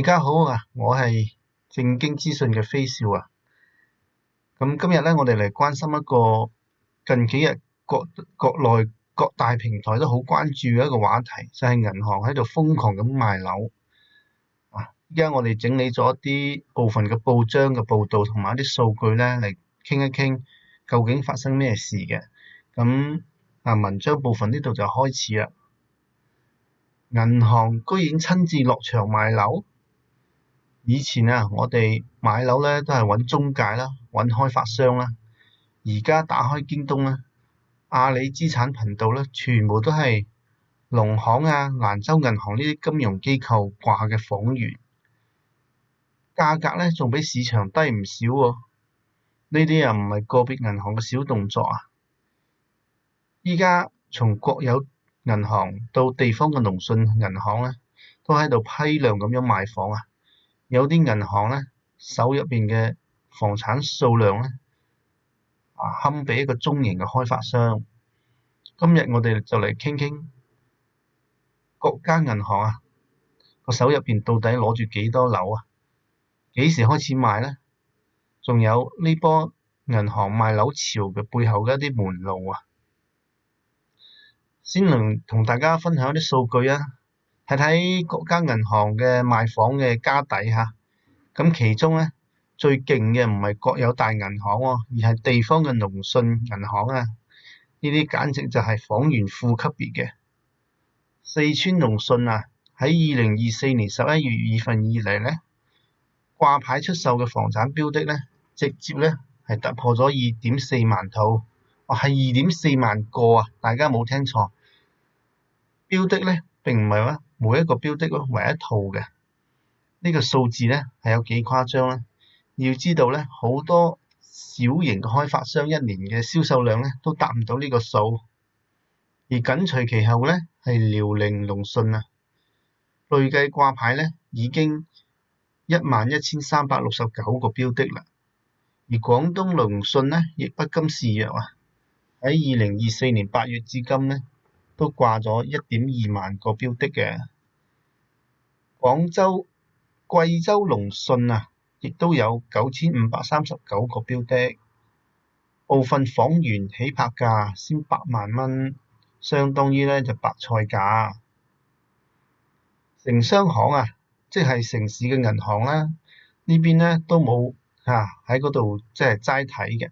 大家好啊，我係正經資訊嘅飛少啊。咁今日咧，我哋嚟關心一個近幾日國內各大平台都好關注嘅一個話題，就係銀行喺度瘋狂咁賣樓啊。依家我哋整理咗一啲部分嘅報章嘅報導同埋一啲數據咧，嚟傾一傾究竟發生咩事嘅。咁文章部分呢度就開始啦。銀行居然親自落場賣樓。以前我哋買樓咧都係揾中介啦，揾開發商啦。而家打開京東啦、阿里資產頻道咧，全部都係農行蘭州銀行呢啲金融機構掛嘅房源，價格咧仲比市場低唔少喎。呢啲又唔係個別銀行嘅小動作啊！依家從國有銀行到地方嘅農信銀行咧，都喺度批量咁樣賣房啊！有啲銀行咧，手入邊嘅房產數量咧，堪比一個中型嘅開發商。今日我哋就嚟傾傾各間銀行個手入邊到底攞住幾多樓啊？幾時開始賣呢？仲有呢波銀行賣樓潮嘅背後嘅一啲門路啊！先能同大家分享一啲數據啊！睇睇各間銀行嘅賣房嘅家底下，咁其中咧最勁嘅唔係國有大銀行喎，而係地方嘅農信銀行啊！呢啲簡直就係房源庫級別嘅。四川農信喺2024年11月份以嚟咧，掛牌出售嘅房產標的咧，直接咧係突破咗2.4萬套，係2.4萬個啊！大家冇聽錯。標的咧並唔係話每一個標的為一套嘅，呢個數字咧係有幾誇張咧？要知道咧，好多小型嘅開發商一年嘅銷售量咧都達唔到呢個數，而緊隨其後咧係遼寧農信累計掛牌咧已經11,369個標的啦，而廣東農信咧亦不甘示弱喺2024年8月至今咧，都掛咗1.2萬個標的嘅。貴州農信亦都有9,539個標的，部分房源起拍價先8萬蚊，相當於咧就白菜價。城商行即係城市嘅銀行啦，呢邊咧都冇喺嗰度即係齋睇嘅。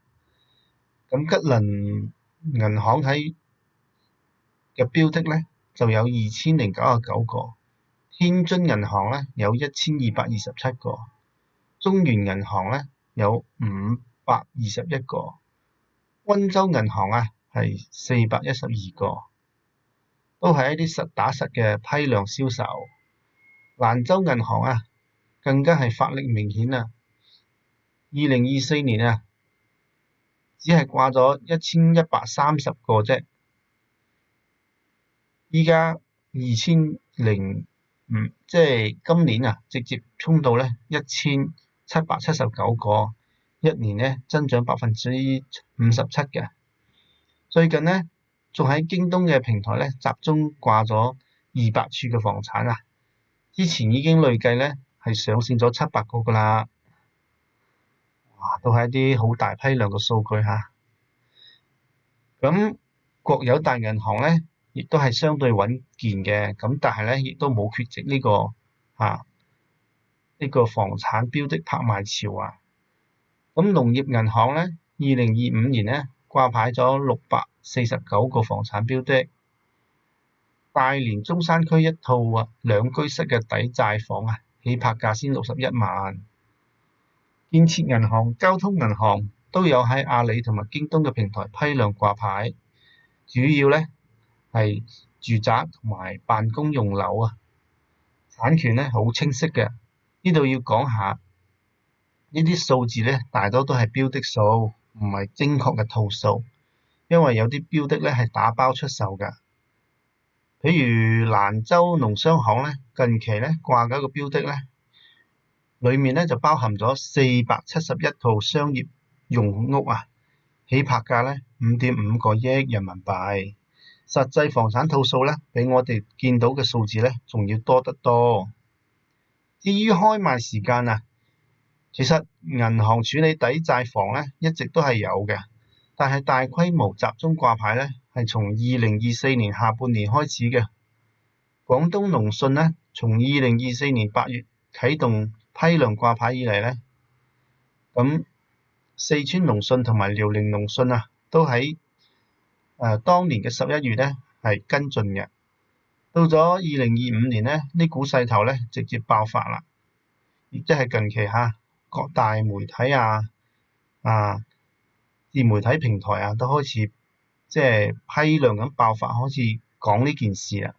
咁吉林銀行喺嘅標的咧就有2,099個，天津銀行咧有1,227個，中原銀行咧有521個，溫州銀行係412個，都係一啲實打實嘅批量銷售。蘭州銀行更加係發力明顯2024年只係掛咗1,130個啫。依家即係今年直接衝到咧1,779個，一年咧增長57%嘅。最近咧仲喺京東嘅平台咧集中掛咗200處嘅房產之前已經累計咧係上線咗700個噶啦，都係一啲好大批量嘅數據咁國有大銀行咧，亦都係相對穩健嘅，咁但係咧亦都冇缺席呢個房產標的拍賣潮咁農業銀行咧，2025年咧掛牌咗649個房產標的，大連中山區一套兩居室嘅抵債房起拍價先61萬。建設銀行、交通銀行都有喺阿里同埋京東嘅平台批量掛牌，主要咧係住宅同埋辦公用樓產權咧好清晰嘅。呢度要講下呢啲數字咧，大多都係標的數，唔係精確嘅套數，因為有啲標的咧係打包出售㗎。譬如蘭州農商行咧，近期咧掛緊個標的咧，裡面咧就包含咗471套商業用屋起拍價咧5.5個億人民幣，實際房產套數咧比我哋見到嘅數字咧仲要多得多。之至於開賣時間啊，其實銀行處理抵債房咧一直都係有嘅，但係大規模集中掛牌咧係從2024年下半年開始嘅。廣東農信咧從2024年8月啟動批量掛牌以嚟咧，咁四川農信同埋遼寧農信啊都喺當年嘅11月咧係跟進嘅。到咗2025年咧，呢股勢頭咧直接爆發啦，亦即係近期各大媒體自媒體平台都開始即係批量咁爆發，開始講呢件事啦。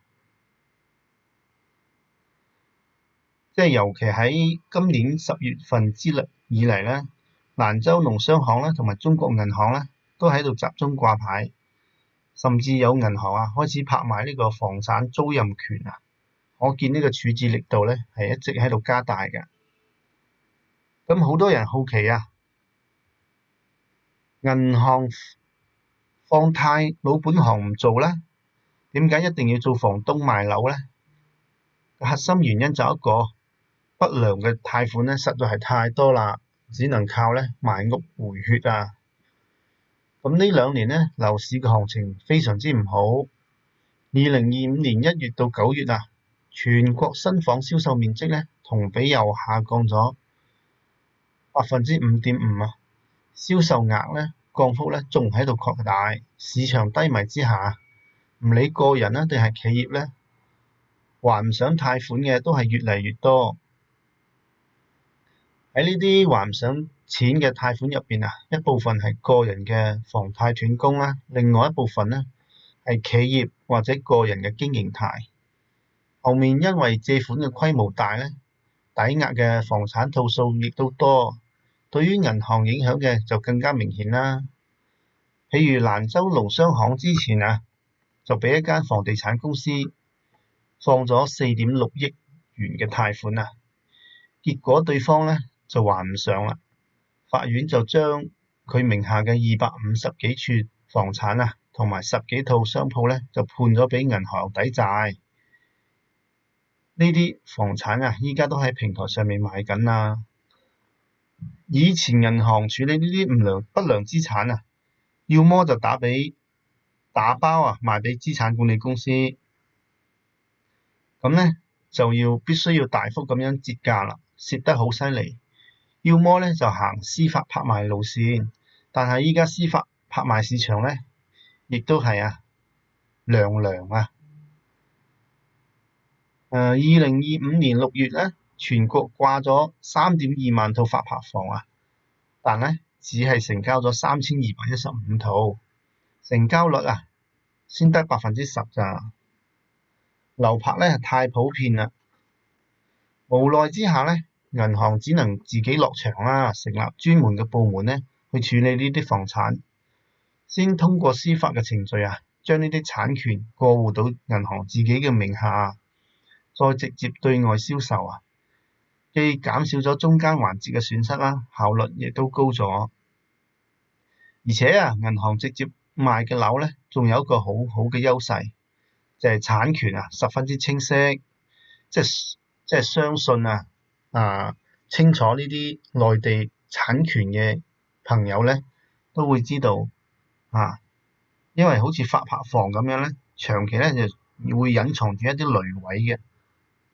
即係尤其喺今年10月份以嚟咧，蘭州農商行咧同埋中國銀行咧都喺度集中掛牌。甚至有銀行開始拍賣呢個房產租賃權啊，可見呢個處置力度咧係一直喺度加大嘅。咁好多人好奇銀行放貸老本行唔做咧，點解一定要做房東賣樓咧？核心原因就一個不良嘅貸款咧，實在係太多啦，只能靠咧賣屋回血啊。咁呢2年咧，樓市嘅行情非常之唔好。2025年1月到9月全國新房銷售面積咧同比又下降咗5.5%，銷售額咧降幅咧仲喺度擴大。市場低迷之下，唔理個人定係企業咧，還唔上貸款嘅都係越嚟越多。喺呢啲還唔上錢嘅貸款入邊一部分係個人嘅房貸斷供啦，另外一部分咧係企業或者個人嘅經營貸。後面因為借款嘅規模大咧，抵押嘅房產套數亦都多，對於銀行影響嘅就更加明顯啦。譬如蘭州農商行之前就俾一間房地產公司放咗4.6億元嘅貸款結果對方咧就還唔上啦，法院就將佢名下嘅250幾處房產同埋10幾套商鋪咧就判咗俾銀行抵債。呢啲房產依家都喺平台上面賣緊啦。以前銀行處理呢啲不良資產要麼就打包賣俾資產管理公司，咁咧就必須要大幅咁樣折價啦，蝕得好犀利。要麼咧就行司法拍賣路線，但係依家司法拍賣市場咧亦都係涼涼。2025年6月咧，全國掛咗3.2萬套發拍房但咧只係成交咗3215套，成交率先得10%咋。流拍咧太普遍啦，無奈之下咧，銀行只能自己落場成立專門嘅部門咧去處理呢啲房產，先通過司法嘅程序將呢啲產權過戶到銀行自己嘅名下，再直接對外銷售既減少咗中間環節嘅損失效率亦都高咗。而且銀行直接賣嘅樓咧，仲有一個好好嘅優勢，就係產權十分之清晰，即係相信清楚呢啲內地產權嘅朋友咧，都會知道因為好似發拍房咁樣咧，長期咧就會隱藏住一啲雷位嘅，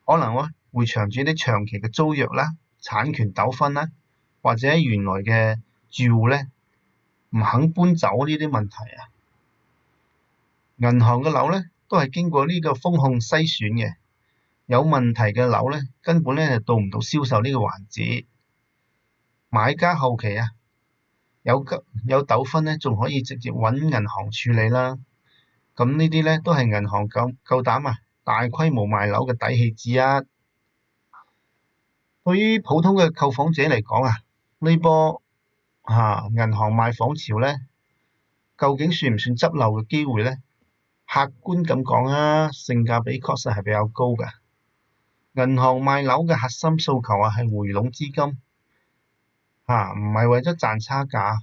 可能會藏住一啲長期嘅租約啦、產權糾紛啦，或者原來嘅住戶咧唔肯搬走呢啲問題銀行嘅樓咧都係經過呢個風控篩選嘅，有問題嘅樓咧根本咧就到唔到銷售呢個環節，買家後期有糾紛咧，仲可以直接揾銀行處理啦。咁呢啲咧都係銀行夠膽大規模賣樓嘅底氣之一。對於普通嘅購房者嚟講呢波銀行賣房潮咧，究竟算唔算執漏嘅機會咧？客觀咁講性價比確實係比較高嘅。銀行賣樓嘅核心訴求係回籠資金，唔係為咗賺差價。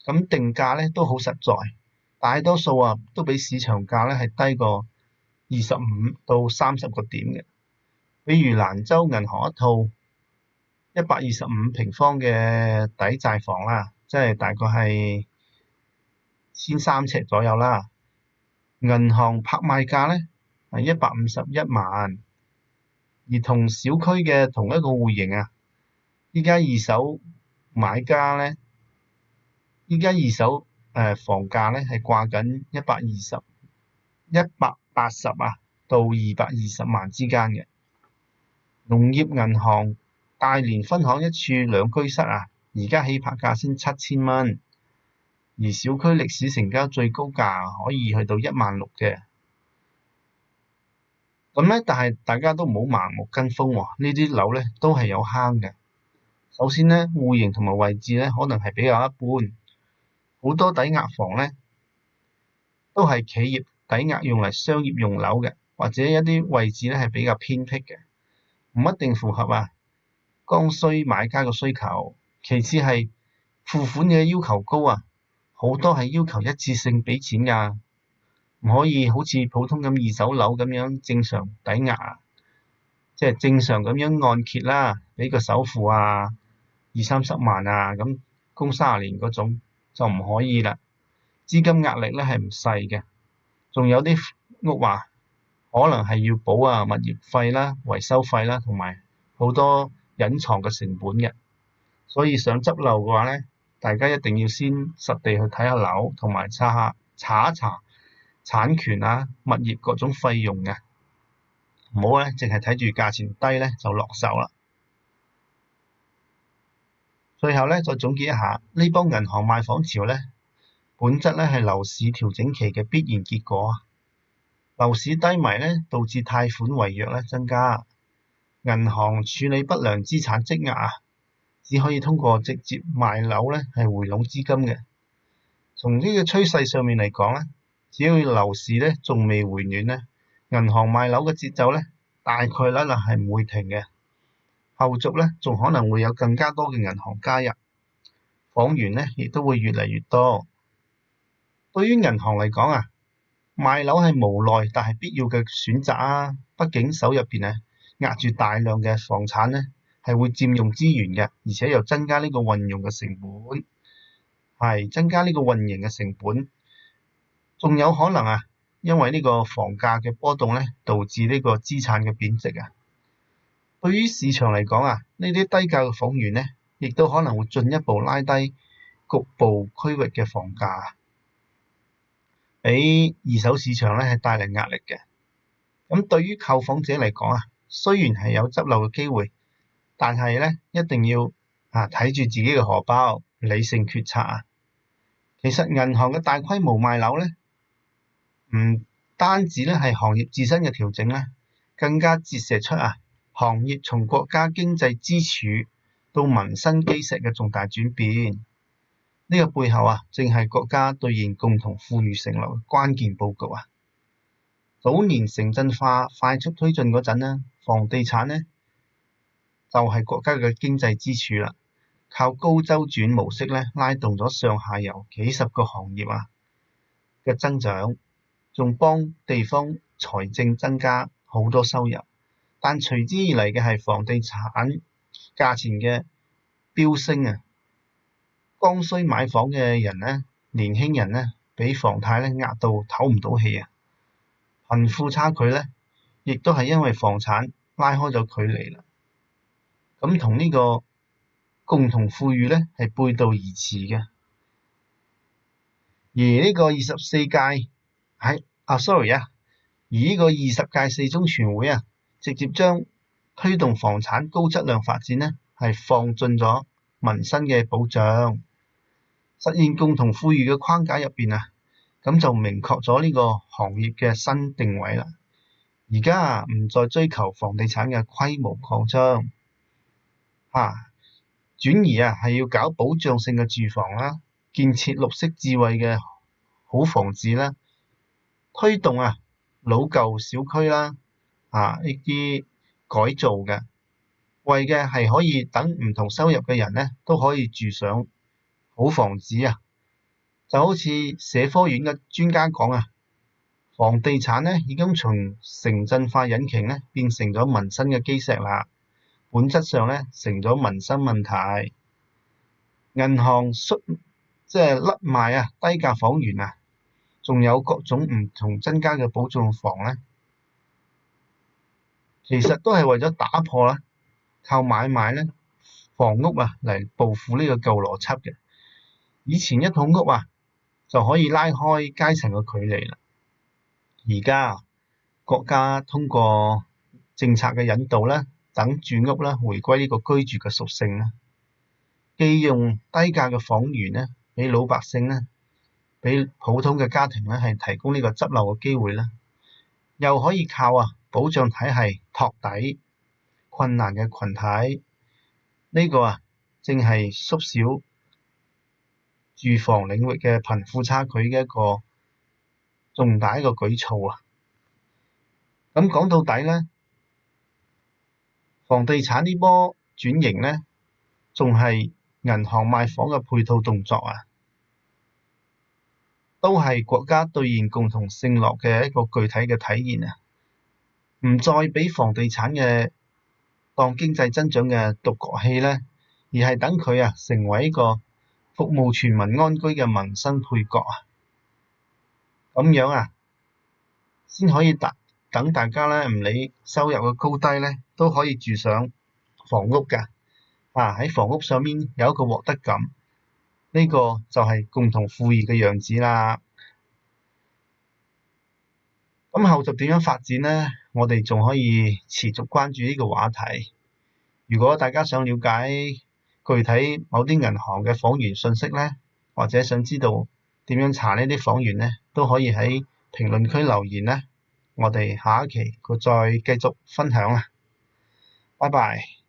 咁定價咧都好實在，大多數都比市場價咧係低過25到30個點嘅。比如蘭州銀行一套125平方嘅抵債房啦，即係大概係1300左右啦。銀行拍賣價呢係151萬，而同小區嘅同一個戶型啊，依家二手買家呢，依家二手房價呢係掛緊180到220萬之間嘅。農業銀行大連分行一處兩居室啊，而家起拍價先7000蚊，而小區歷史成交最高價可以去到16000嘅。咁呢，但係大家都唔好盲目跟風喎，呢啲樓呢都係有坑嘅。首先呢，戶型同埋位置呢可能係比較一般，好多抵押房呢都係企業抵押用嚟商業用樓嘅，或者一啲位置呢係比較偏僻嘅，唔一定符合剛需買家嘅需求。其次係付款嘅要求高啊，好多係要求一次性俾錢㗎，唔可以好似普通咁二手樓咁樣正常抵押，即係正常咁樣按揭啦，俾個首付20-30萬咁供30年嗰種就唔可以啦。資金壓力咧係唔細嘅，仲有啲屋可能係要補物業費啦、維修費啦，同埋好多隱藏嘅成本嘅。所以想執漏嘅話咧，大家一定要先實地去睇下樓，同埋查一查產權物業各種費用嘅，唔好咧淨係睇住價錢低咧就落手啦。最後咧再總結一下，呢波銀行賣房潮咧，本質咧係樓市調整期嘅必然結果。樓市低迷咧，導致貸款違約咧增加，銀行處理不良資產積壓只可以通過直接賣樓咧係回籠資金嘅。從呢個趨勢上面嚟講咧，只要樓市咧仲未回暖咧，銀行賣樓嘅節奏咧大概率係唔會停嘅。後續咧仲可能會有更加多嘅銀行加入，房源咧亦都會越嚟越多。對於銀行嚟講賣樓係無奈但係必要嘅選擇畢竟手入邊壓住大量嘅房產咧，係會佔用資源嘅，而且又增加呢個運用嘅成本，增加呢個運營嘅成本，仲有可能因為呢個房價嘅波動咧，導致呢個資產嘅貶值對於市場嚟講呢啲低價嘅房源咧，亦都可能會進一步拉低局部區域嘅房價，俾二手市場咧係帶嚟壓力嘅。咁對於購房者嚟講雖然係有執漏嘅機會，但係咧一定要睇住自己嘅荷包，理性決策其實銀行嘅大規模賣樓咧，唔單止咧係行業自身嘅調整咧，更加折射出行業從國家經濟支柱到民生基石嘅重大轉變。呢個背後正係國家兌現共同富裕承諾嘅關鍵佈局早年城鎮化快速推進嗰陣房地產呢就係國家嘅經濟支柱啦，靠高周轉模式咧拉動咗上下游幾十個行業嘅增長，仲幫地方財政增加好多收入。但隨之而嚟嘅係房地產價錢嘅飆升剛需買房嘅人呢，年輕人呢，俾房貸咧壓到唞唔到氣貧富差距咧，亦都係因為房產拉開咗距離啦。咁同呢個共同富裕咧係背道而馳嘅。而呢個24屆而呢個20屆四中全會直接將推動房產高質量發展呢係放進咗民生嘅保障，實現共同富裕嘅框架入邊咁就明確咗呢個行業嘅新定位啦。而家唔再追求房地產嘅規模擴張，轉而係要搞保障性嘅住房啦，建設綠色智慧嘅好房子啦，推動老舊小區啦呢啲改造嘅，為嘅係可以等唔同收入嘅人呢都可以住上好房子就好似社科院嘅專家講房地產咧已經從城鎮化引擎咧變成咗民生嘅基石啦，本質上咧成咗民生問題。銀行即係甩賣啊低價房源啊，仲有各種唔同增加嘅保障房咧，其實都係為咗打破啦，靠買賣咧房屋啊嚟報復呢個舊邏輯嘅。以前一套屋啊就可以拉開階層嘅距離啦，而家國家通過政策嘅引導咧，等住屋啦回歸呢個居住嘅屬性啦，既用低價嘅房源咧，俾老百姓咧，俾普通嘅家庭咧係提供呢個執漏嘅機會啦，又可以靠保障體系托底困難嘅群體，呢個正係縮小住房領域嘅貧富差距嘅一個重大一個舉措啊！咁講到底咧，房地產呢波轉型咧，仲係銀行賣房嘅配套動作啊，都係國家兌現共同承諾嘅一個具體嘅體現啊！唔再俾房地產嘅當經濟增長嘅獨角戲咧，而係等佢成為一個服務全民安居嘅民生配角啊！咁樣先可以等大家咧，唔理收入嘅高低咧，都可以住上房屋㗎。喺房屋上面有一個獲得感，呢個就係共同富裕嘅樣子啦。咁後續點樣發展呢？我哋仲可以持續關注呢個話題。如果大家想了解具體某啲銀行嘅房源信息呢，或者想知道點樣查呢啲房源呢，都可以喺評論區留言呢。我哋下一期再繼續分享啦。拜拜。